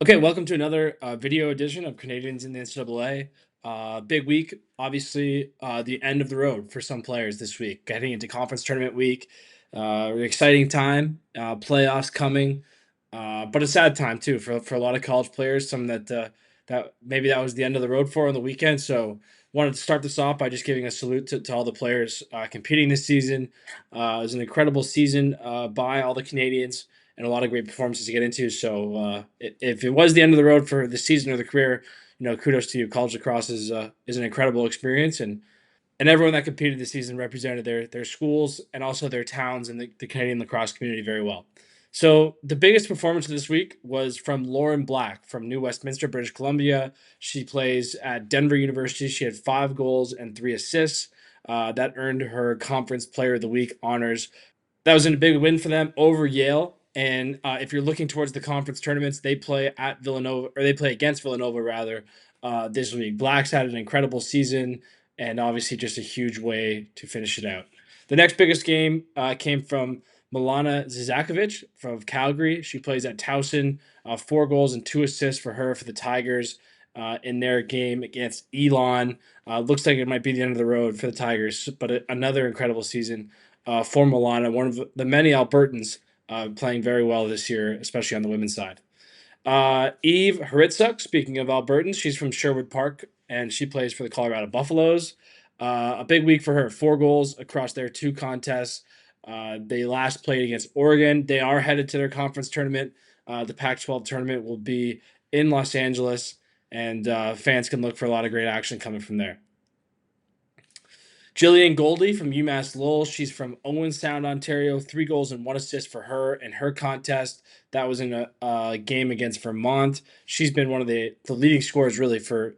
Okay, welcome to another video edition of Canadians in the NCAA. Big week, obviously, the end of the road for some players this week, getting into conference tournament week. An exciting time, playoffs coming, but a sad time too for a lot of college players. Some that maybe that was the end of the road for on the weekend. So wanted to start this off by just giving a salute to all the players competing this season. It was an incredible season by all the Canadians and a lot of great performances to get into. So if it was the end of the road for the season or the career, kudos to you. College lacrosse is an incredible experience, and everyone that competed this season represented their schools and also their towns and the Canadian lacrosse community very well. So the biggest performance of this week was from Lauren Black from New Westminster, British Columbia. She plays at Denver University. She had 5 goals and 3 assists. That earned her Conference Player of the Week honors. That was a big win for them over Yale. And if you're looking towards the conference tournaments, they play at Villanova, or they play against Villanova rather, this week. Blacks had an incredible season, and obviously just a huge way to finish it out. The next biggest game came from Milana Zizakovic from Calgary. She plays at Towson. 4 goals and 2 assists for her for the Tigers in their game against Elon. Looks like it might be the end of the road for the Tigers, but another incredible season for Milana, one of the many Albertans playing very well this year, especially on the women's side. Eve Hritzuk, speaking of Albertans, she's from Sherwood Park and she plays for the Colorado Buffaloes. A big week for her, 4 goals across their 2 contests. They last played against Oregon. They are headed to their conference tournament. The Pac 12 tournament will be in Los Angeles, and fans can look for a lot of great action coming from there. Jillian Goldie from UMass Lowell. She's from Owen Sound, Ontario. 3 goals and 1 assist for her in her contest. That was in a game against Vermont. She's been one of the leading scorers really for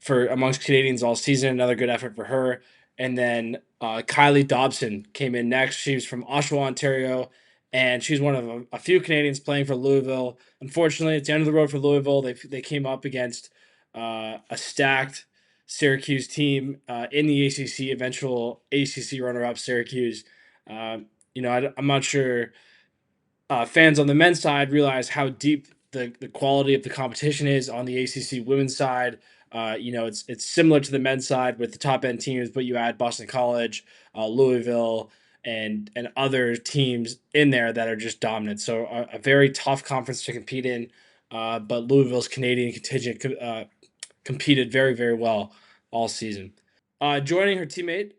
amongst Canadians all season. Another good effort for her. And then Kylie Dobson came in next. She was from Oshawa, Ontario, and she's one of a few Canadians playing for Louisville. Unfortunately, it's the end of the road for Louisville. They came up against a stacked Syracuse team in the ACC, eventual ACC runner-up Syracuse. I'm not sure fans on the men's side realize how deep the quality of the competition is on the ACC women's side. It's similar to the men's side with the top end teams, but you add Boston College, Louisville, and other teams in there that are just dominant. So a very tough conference to compete in. But Louisville's Canadian contingent competed very, very well all season. Joining her teammate,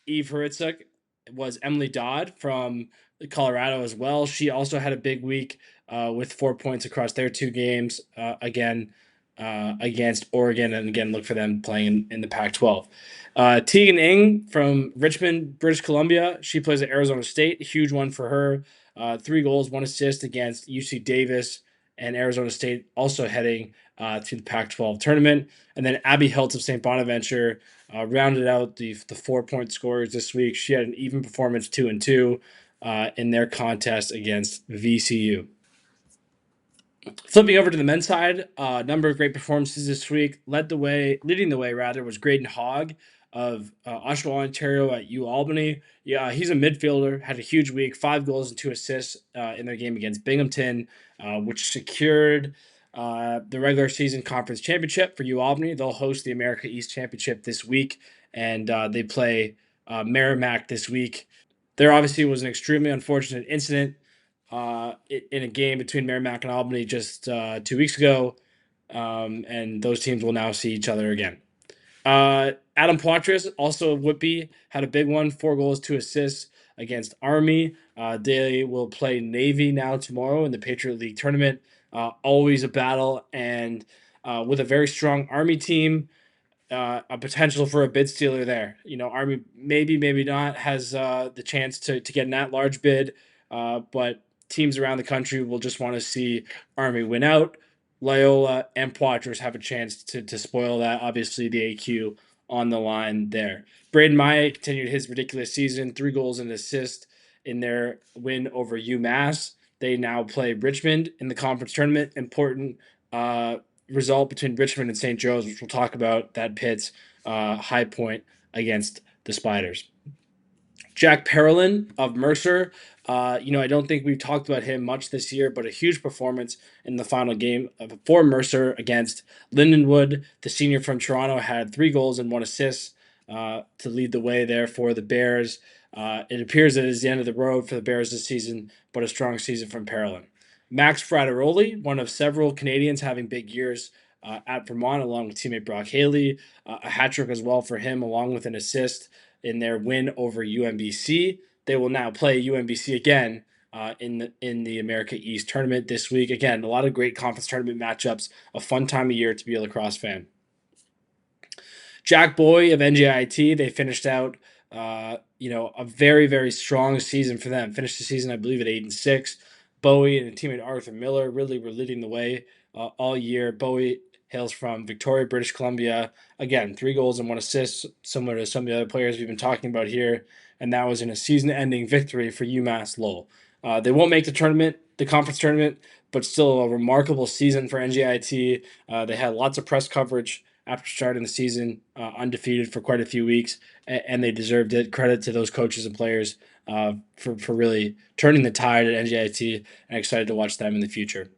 Eve Hritzuk, was Emily Dodd from Colorado as well. She also had a big week with 4 points across their 2 games, again against Oregon. And again, look for them playing in the Pac 12. Tegan Ing from Richmond, British Columbia. She plays at Arizona State. A huge one for her. 3 goals, 1 assist against UC Davis and Arizona State, also heading to the Pac 12 tournament. And then Abby Hiltz of St. Bonaventure rounded out the 4 point scorers this week. She had an even performance, 2-2 in their contest against VCU. Flipping over to the men's side, a number of great performances this week. Leading the way rather, was Graydon Hogg of Oshawa, Ontario at U Albany. Yeah, he's a midfielder. Had a huge week, 5 goals and 2 assists in their game against Binghamton, which secured the regular season conference championship for U Albany. They'll host the America East Championship this week, and they play Merrimack this week. There obviously was an extremely unfortunate incident in a game between Merrimack and Albany just 2 weeks ago, and those teams will now see each other again. Adam Poitras, also of Whitby, had a big one, 4 goals, 2 assists against Army. They will play Navy now tomorrow in the Patriot League tournament. Always a battle, and with a very strong Army team, a potential for a bid stealer there. Army maybe not has the chance to get an at-large bid, but teams around the country will just want to see Army win out. Loyola and Poitras have a chance to spoil that. Obviously, the AQ on the line there. Braden Maya continued his ridiculous season, 3 goals and an assist in their win over UMass. They now play Richmond in the conference tournament. Important result between Richmond and St. Joe's, which we'll talk about, that pits High Point against the Spiders. Jack Parolin of Mercer. I don't think we've talked about him much this year, but a huge performance in the final game for Mercer against Lindenwood. The senior from Toronto had 3 goals and 1 assist to lead the way there for the Bears. It appears that it is the end of the road for the Bears this season, but a strong season from Parolin. Max Frateroli, one of several Canadians having big years at Vermont, along with teammate Brock Haley, a hat trick as well for him, along with an assist in their win over UMBC. They will now play UMBC again in the America East tournament this week. Again, a lot of great conference tournament matchups. A fun time of year to be a lacrosse fan. Jack Boy of NJIT, they finished out, a very, very strong season for them. Finished the season, I believe, at 8-6. Bowie and teammate Arthur Miller really were leading the way all year. Bowie hails from Victoria, British Columbia. Again, 3 goals and 1 assist, similar to some of the other players we've been talking about here. And that was in a season-ending victory for UMass Lowell. They won't make the conference tournament, but still a remarkable season for NJIT. They had lots of press coverage after starting the season undefeated for quite a few weeks, and they deserved it. Credit to those coaches and players for really turning the tide at NJIT, and excited to watch them in the future.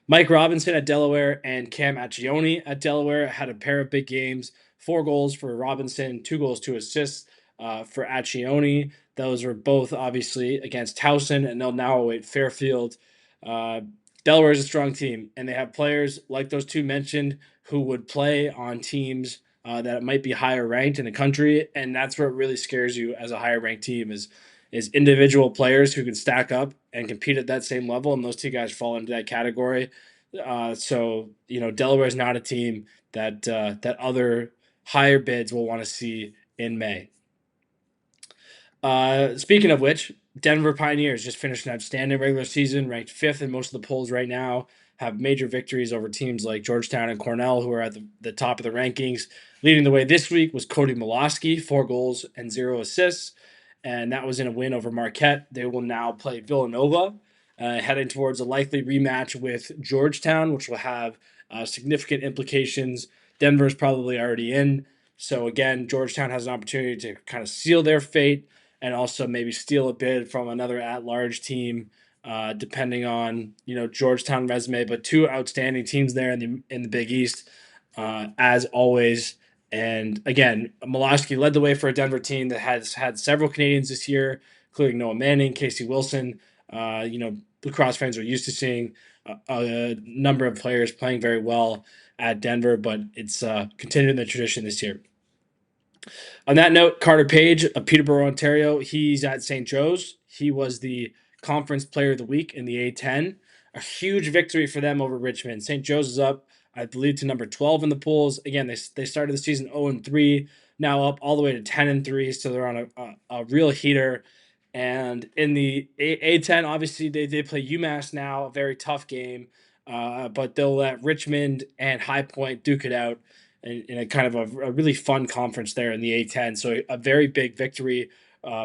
Mike Robinson at Delaware and Cam Accioni at Delaware had a pair of big games. 4 goals for Robinson, 2 goals, 2 assists for Accioni. Those were both obviously against Towson, and they'll now await Fairfield. Uh, Delaware is a strong team, and they have players like those two mentioned who would play on teams that might be higher ranked in the country, and that's what really scares you as a higher ranked team is individual players who can stack up and compete at that same level, and those two guys fall into that category. Delaware is not a team that other higher bids will want to see in May. Speaking of which, Denver Pioneers just finished an outstanding regular season, ranked 5th in most of the polls right now, have major victories over teams like Georgetown and Cornell, who are at the top of the rankings. Leading the way this week was Cody Miloski, 4 goals and 0 assists, and that was in a win over Marquette. They will now play Villanova, heading towards a likely rematch with Georgetown, which will have significant implications. Denver's probably already in. So again, Georgetown has an opportunity to kind of seal their fate and also maybe steal a bid from another at-large team, depending on Georgetown resume. But 2 outstanding teams there in the Big East, as always. And again, Miloski led the way for a Denver team that has had several Canadians this year, including Noah Manning, Casey Wilson. Lacrosse fans are used to seeing a number of players playing very well at Denver, but it's continuing the tradition this year. On that note, Carter Page of Peterborough, Ontario, he's at St. Joe's. He was the conference player of the week in the A10. A huge victory for them over Richmond. St. Joe's is up, I believe, to number 12 in the polls. Again, they started the season 0-3, now up all the way to 10-3, so they're on a real heater. And in the A10, obviously, they play UMass now, a very tough game, but they'll let Richmond and High Point duke it out in a kind of a really fun conference there in the A10. So a very big victory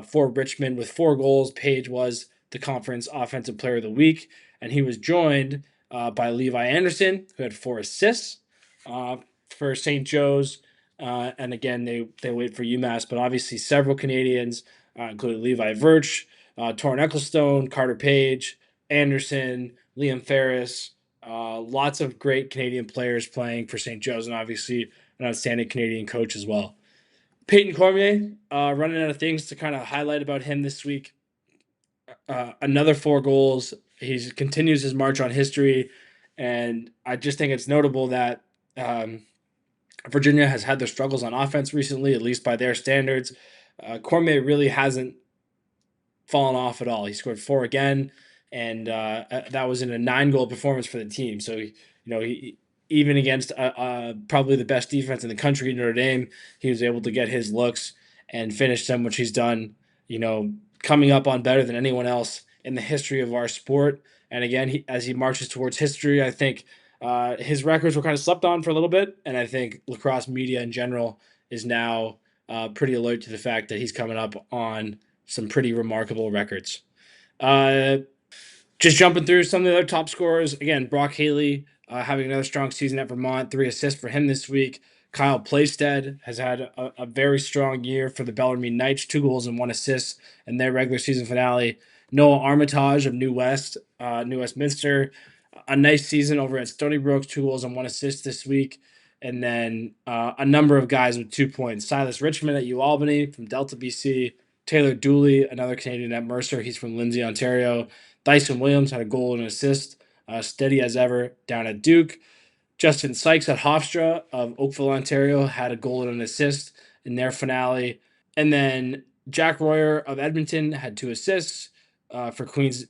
for Richmond with 4 goals. Page was the conference offensive player of the week, and he was joined by Levi Anderson, who had 4 assists for St. Joe's. And again, they wait for UMass, but obviously several Canadians, including Levi Virch, Torrin Ecclestone, Carter Page, Anderson, Liam Ferris. Lots of great Canadian players playing for St. Joe's, and obviously an outstanding Canadian coach as well. Peyton Cormier, running out of things to kind of highlight about him this week. Another 4 goals. He continues his march on history, and I just think it's notable that Virginia has had their struggles on offense recently, at least by their standards. Cormier really hasn't fallen off at all. He scored 4 again, and that was in a 9-goal performance for the team. So, he even against probably the best defense in the country, Notre Dame, he was able to get his looks and finish them, which he's done, coming up on better than anyone else in the history of our sport. And again, as he marches towards history, I think his records were kind of slept on for a little bit, and I think lacrosse media in general is now pretty alert to the fact that he's coming up on some pretty remarkable records. Just jumping through some of the other top scorers. Again, Brock Haley having another strong season at Vermont. 3 assists for him this week. Kyle Playstead has had a very strong year for the Bellarmine Knights, 2 goals and 1 assist in their regular season finale. Noah Armitage of New Westminster, a nice season over at Stony Brook, 2 goals and 1 assist this week. And then a number of guys with 2 points. Silas Richmond at UAlbany from Delta, BC. Taylor Dooley, another Canadian at Mercer. He's from Lindsay, Ontario. Dyson Williams had a goal and an assist, steady as ever down at Duke. Justin Sykes at Hofstra of Oakville, Ontario, had a goal and an assist in their finale. And then Jack Royer of Edmonton had 2 assists for Queens,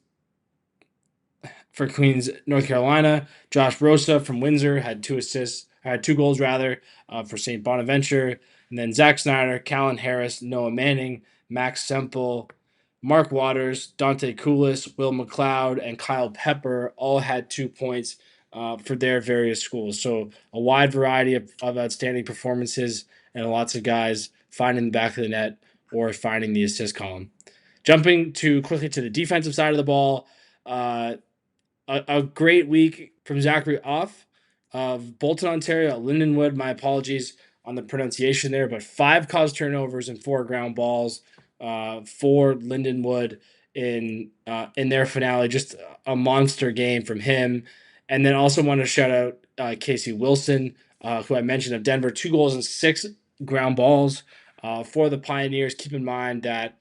North Carolina. Josh Rosa from Windsor had 2 assists, had 2 goals rather, for St. Bonaventure. And then Zach Snyder, Callan Harris, Noah Manning, Max Semple, Mark Waters, Dante Coolis, Will McLeod, and Kyle Pepper all had 2 points for their various schools. So a wide variety of outstanding performances and lots of guys finding the back of the net or finding the assist column. Jumping quickly to the defensive side of the ball, a great week from Zachary Off of Bolton, Ontario, Lindenwood. My apologies on the pronunciation there, but 5 caused turnovers and 4 ground balls for Lindenwood in their finale. Just a monster game from him. And then also want to shout out Casey Wilson, who I mentioned of Denver, 2 goals and 6 ground balls for the Pioneers. Keep in mind that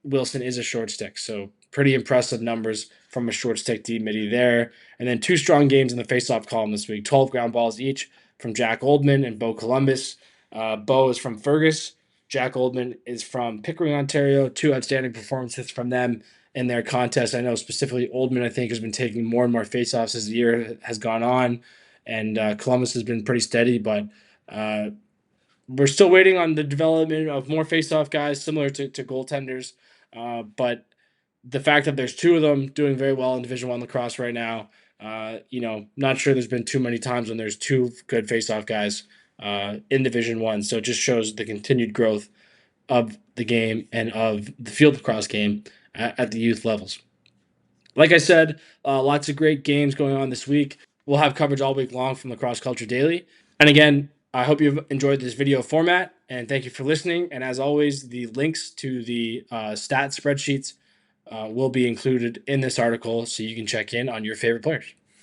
Wilson is a short stick, so pretty impressive numbers from a short stick D midi there. And then 2 strong games in the faceoff column this week, 12 ground balls each from Jack Oldman and Bo Columbus. Bo is from Fergus. Jack Oldman is from Pickering, Ontario. 2 outstanding performances from them in their contest. I know specifically Oldman, I think, has been taking more and more faceoffs as the year has gone on, and Columbus has been pretty steady, but we're still waiting on the development of more faceoff guys similar to goaltenders. But the fact that there's 2 of them doing very well in Division One lacrosse right now, not sure there's been too many times when there's 2 good faceoff guys in Division One. So it just shows the continued growth of the game and of the field lacrosse game at the youth levels. Like I said, lots of great games going on this week. We'll have coverage all week long from Lacrosse Culture Daily. And again, I hope you've enjoyed this video format, and thank you for listening. And as always, the links to the stat spreadsheets will be included in this article so you can check in on your favorite players.